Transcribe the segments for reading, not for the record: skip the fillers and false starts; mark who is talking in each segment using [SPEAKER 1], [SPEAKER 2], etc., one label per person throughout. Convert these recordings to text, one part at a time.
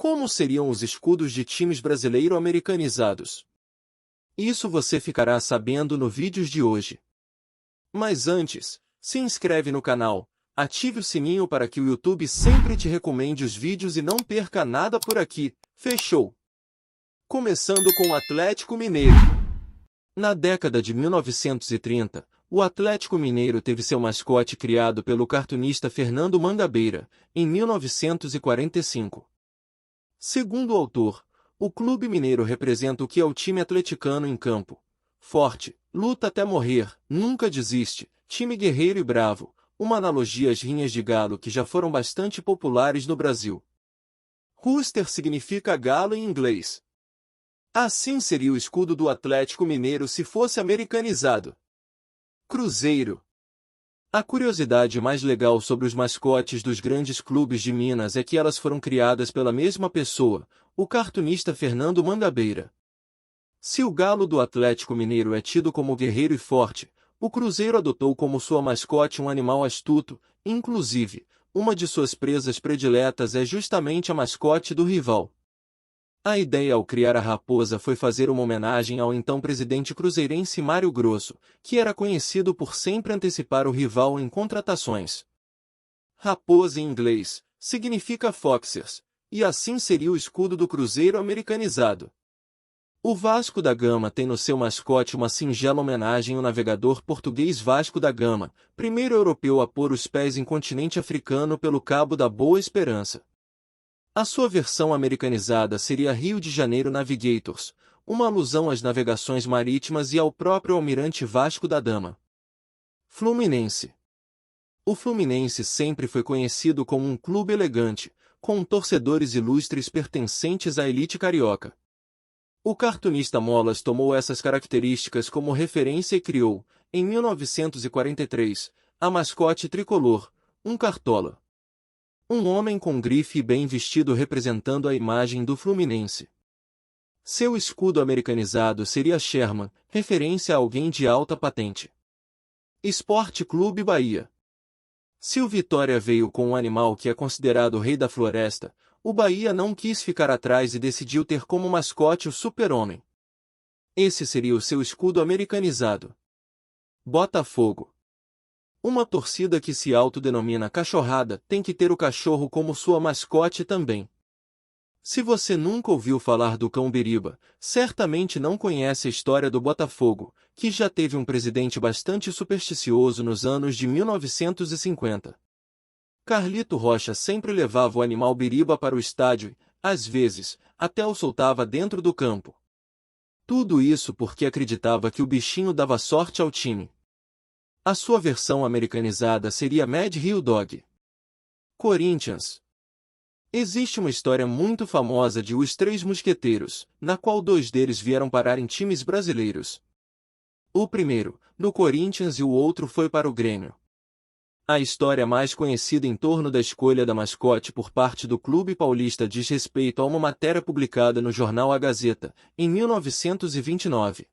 [SPEAKER 1] Como seriam os escudos de times brasileiro-americanizados? Isso você ficará sabendo no vídeo de hoje. Mas antes, se inscreve no canal, ative o sininho para que o YouTube sempre te recomende os vídeos e não perca nada por aqui. Fechou? Começando com o Atlético Mineiro. Na década de 1930, o Atlético Mineiro teve seu mascote criado pelo cartunista Fernando Mangabeira, em 1945. Segundo o autor, o clube mineiro representa o que é o time atleticano em campo. Forte, luta até morrer, nunca desiste, time guerreiro e bravo, uma analogia às rinhas de galo que já foram bastante populares no Brasil. Rooster significa galo em inglês. Assim seria o escudo do Atlético Mineiro se fosse americanizado. Cruzeiro. A curiosidade mais legal sobre os mascotes dos grandes clubes de Minas é que elas foram criadas pela mesma pessoa, o cartunista Fernando Mangabeira. Se o galo do Atlético Mineiro é tido como guerreiro e forte, o Cruzeiro adotou como sua mascote um animal astuto, inclusive, uma de suas presas prediletas é justamente a mascote do rival. A ideia ao criar a raposa foi fazer uma homenagem ao então presidente cruzeirense Mário Grosso, que era conhecido por sempre antecipar o rival em contratações. Raposa em inglês significa Foxers, e assim seria o escudo do Cruzeiro americanizado. O Vasco da Gama tem no seu mascote uma singela homenagem ao navegador português Vasco da Gama, primeiro europeu a pôr os pés em continente africano pelo Cabo da Boa Esperança. A sua versão americanizada seria Rio de Janeiro Navigators, uma alusão às navegações marítimas e ao próprio almirante Vasco da Gama. Fluminense. O Fluminense sempre foi conhecido como um clube elegante, com torcedores ilustres pertencentes à elite carioca. O cartunista Molas tomou essas características como referência e criou, em 1943, a mascote tricolor, um cartola. Um homem com grife e bem vestido representando a imagem do Fluminense. Seu escudo americanizado seria Sherman, referência a alguém de alta patente. Esporte Clube Bahia. Se o Vitória veio com um animal que é considerado o rei da floresta, o Bahia não quis ficar atrás e decidiu ter como mascote o Super-Homem. Esse seria o seu escudo americanizado. Botafogo. Uma torcida que se autodenomina cachorrada tem que ter o cachorro como sua mascote também. Se você nunca ouviu falar do cão Biriba, certamente não conhece a história do Botafogo, que já teve um presidente bastante supersticioso nos anos de 1950. Carlito Rocha sempre levava o animal Biriba para o estádio e, às vezes, até o soltava dentro do campo. Tudo isso porque acreditava que o bichinho dava sorte ao time. A sua versão americanizada seria Mad Hill Dog. Corinthians. Existe uma história muito famosa de Os Três Mosqueteiros, na qual dois deles vieram parar em times brasileiros. O primeiro, no Corinthians, e o outro foi para o Grêmio. A história mais conhecida em torno da escolha da mascote por parte do clube paulista diz respeito a uma matéria publicada no jornal A Gazeta, em 1929.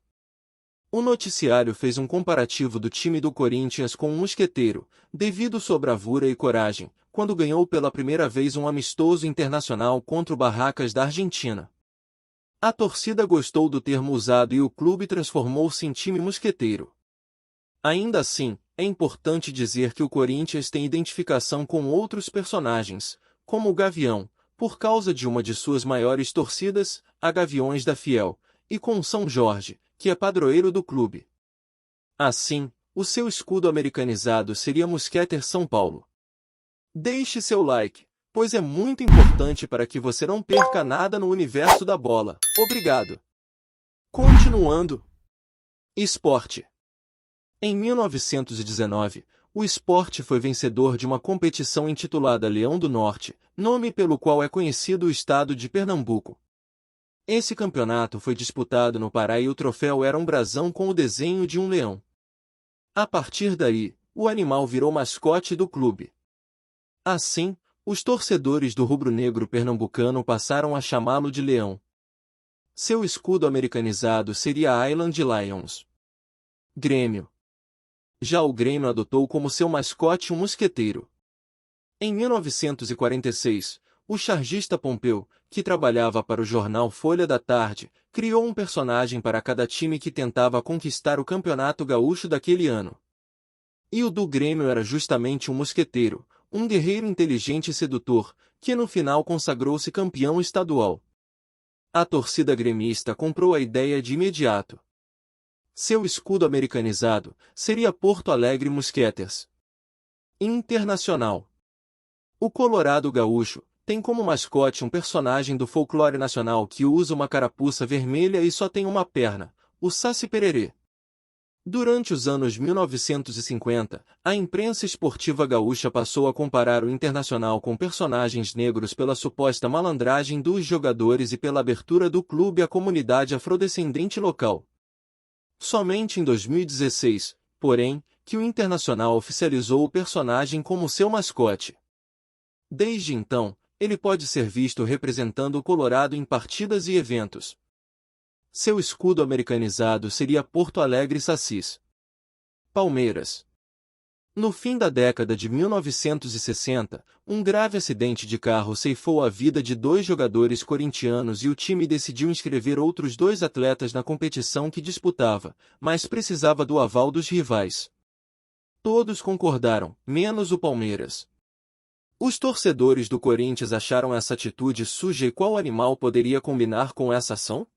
[SPEAKER 1] O noticiário fez um comparativo do time do Corinthians com um mosqueteiro, devido sua bravura e coragem, quando ganhou pela primeira vez um amistoso internacional contra o Barracas da Argentina. A torcida gostou do termo usado e o clube transformou-se em time mosqueteiro. Ainda assim, é importante dizer que o Corinthians tem identificação com outros personagens, como o Gavião, por causa de uma de suas maiores torcidas, a Gaviões da Fiel, e com o São Jorge, que é padroeiro do clube. Assim, o seu escudo americanizado seria Musketer São Paulo. Deixe seu like, pois é muito importante para que você não perca nada no universo da bola. Obrigado. Continuando. Esporte. Em 1919, o Sport foi vencedor de uma competição intitulada Leão do Norte, nome pelo qual é conhecido o estado de Pernambuco. Esse campeonato foi disputado no Pará e o troféu era um brasão com o desenho de um leão. A partir daí, o animal virou mascote do clube. Assim, os torcedores do rubro-negro pernambucano passaram a chamá-lo de Leão. Seu escudo americanizado seria a Island Lions. Grêmio. Já o Grêmio adotou como seu mascote um mosqueteiro. Em 1946, o chargista Pompeu, que trabalhava para o jornal Folha da Tarde, criou um personagem para cada time que tentava conquistar o Campeonato Gaúcho daquele ano. E o do Grêmio era justamente um mosqueteiro, um guerreiro inteligente e sedutor, que no final consagrou-se campeão estadual. A torcida gremista comprou a ideia de imediato. Seu escudo americanizado seria Porto Alegre Mosqueters. Internacional. O Colorado Gaúcho tem como mascote um personagem do folclore nacional que usa uma carapuça vermelha e só tem uma perna, o Saci Pererê. Durante os anos 1950, a imprensa esportiva gaúcha passou a comparar o Internacional com personagens negros pela suposta malandragem dos jogadores e pela abertura do clube à comunidade afrodescendente local. Somente em 2016, porém, que o Internacional oficializou o personagem como seu mascote. Desde então, ele pode ser visto representando o Colorado em partidas e eventos. Seu escudo americanizado seria Porto Alegre Sacis. Palmeiras. No fim da década de 1960, um grave acidente de carro ceifou a vida de 2 jogadores corintianos e o time decidiu inscrever outros 2 atletas na competição que disputava, mas precisava do aval dos rivais. Todos concordaram, menos o Palmeiras. Os torcedores do Corinthians acharam essa atitude suja e qual animal poderia combinar com essa ação?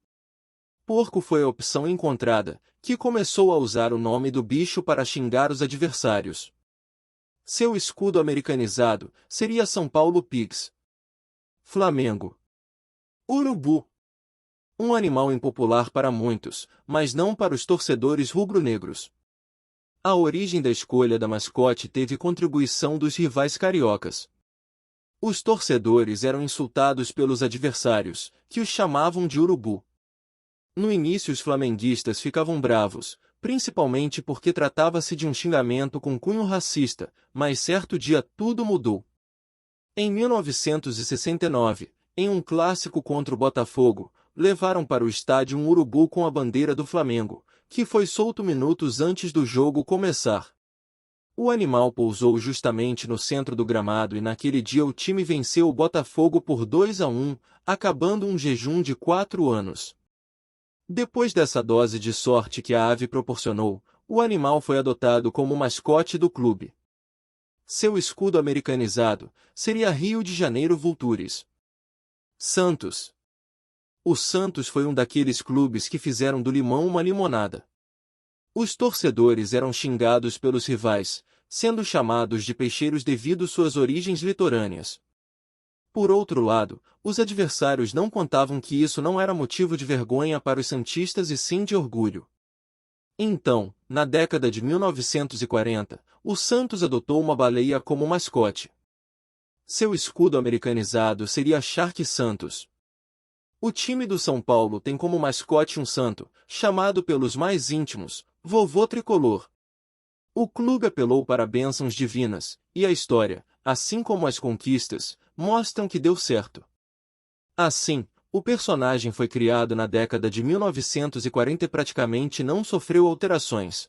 [SPEAKER 1] Porco foi a opção encontrada, que começou a usar o nome do bicho para xingar os adversários. Seu escudo americanizado seria São Paulo Pigs. Flamengo. Urubu. Um animal impopular para muitos, mas não para os torcedores rubro-negros. A origem da escolha da mascote teve contribuição dos rivais cariocas. Os torcedores eram insultados pelos adversários, que os chamavam de urubu. No início os flamenguistas ficavam bravos, principalmente porque tratava-se de um xingamento com cunho racista, mas certo dia tudo mudou. Em 1969, em um clássico contra o Botafogo, levaram para o estádio um urubu com a bandeira do Flamengo, que foi solto minutos antes do jogo começar. O animal pousou justamente no centro do gramado e naquele dia o time venceu o Botafogo por 2-1, acabando um jejum de 4 anos. Depois dessa dose de sorte que a ave proporcionou, o animal foi adotado como mascote do clube. Seu escudo americanizado seria Rio de Janeiro Vultures. Santos. O Santos foi um daqueles clubes que fizeram do limão uma limonada. Os torcedores eram xingados pelos rivais, sendo chamados de peixeiros devido suas origens litorâneas. Por outro lado, os adversários não contavam que isso não era motivo de vergonha para os santistas e sim de orgulho. Então, na década de 1940, o Santos adotou uma baleia como mascote. Seu escudo americanizado seria Shark Santos. O time do São Paulo tem como mascote um santo, chamado pelos mais íntimos, Vovô Tricolor. O clube apelou para bênçãos divinas, e a história, assim como as conquistas, mostram que deu certo. Assim, o personagem foi criado na década de 1940 e praticamente não sofreu alterações.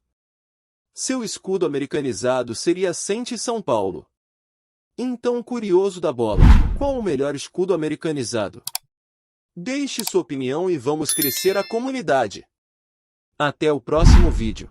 [SPEAKER 1] Seu escudo americanizado seria Sente São Paulo. Então, curioso da bola, qual o melhor escudo americanizado? Deixe sua opinião e vamos crescer a comunidade. Até o próximo vídeo.